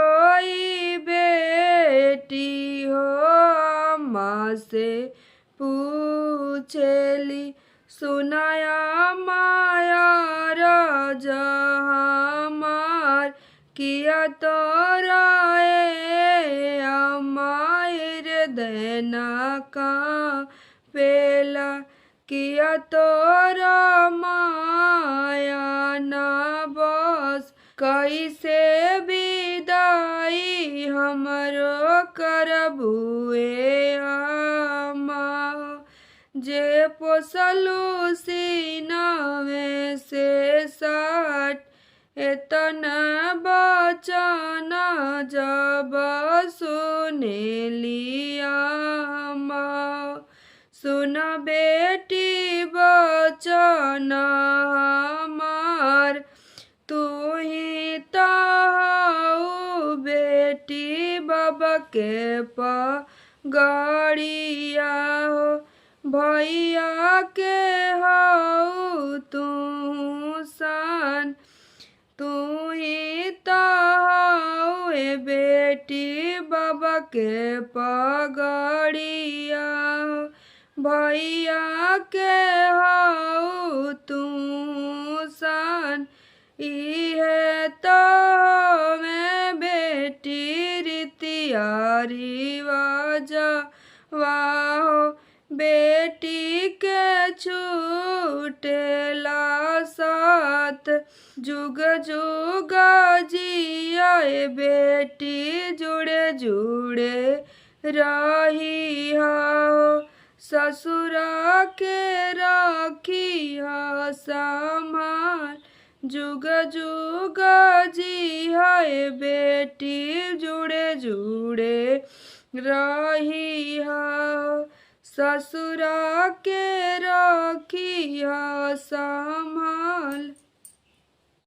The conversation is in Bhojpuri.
रोई बेटी हो अम्मा से पूछेली, सुनाया माया राजा हमार किया तोरा अम्मा हृदय ना का पेला, किया तोरा माया ना बस कैसे विदाई हमरो करबुए अम्मा, जे पोसलू सीनावे से साट एतना बचन जब सुनेली अम्मा, सुन बेटी बचन हमार तू ही तो हऊ बेटी बाबा के पगड़िया हो, भैया के हऊ तू सान, तू ही तो हऊ बेटी बाबा के पगड़िया हो, भैया के हऊ तू सान, इहे तो मैं बेटी रीतिया रिवाज वाहो, बेटी के छूटेला साथ जुग जुग जिया बेटी जुड़े जुड़े रही हो, ससुरा के राखी हो संभाल जुग जुग जी है बेटी जुड़े जुड़े रही हो, ससुरा के राखी हो संभाल।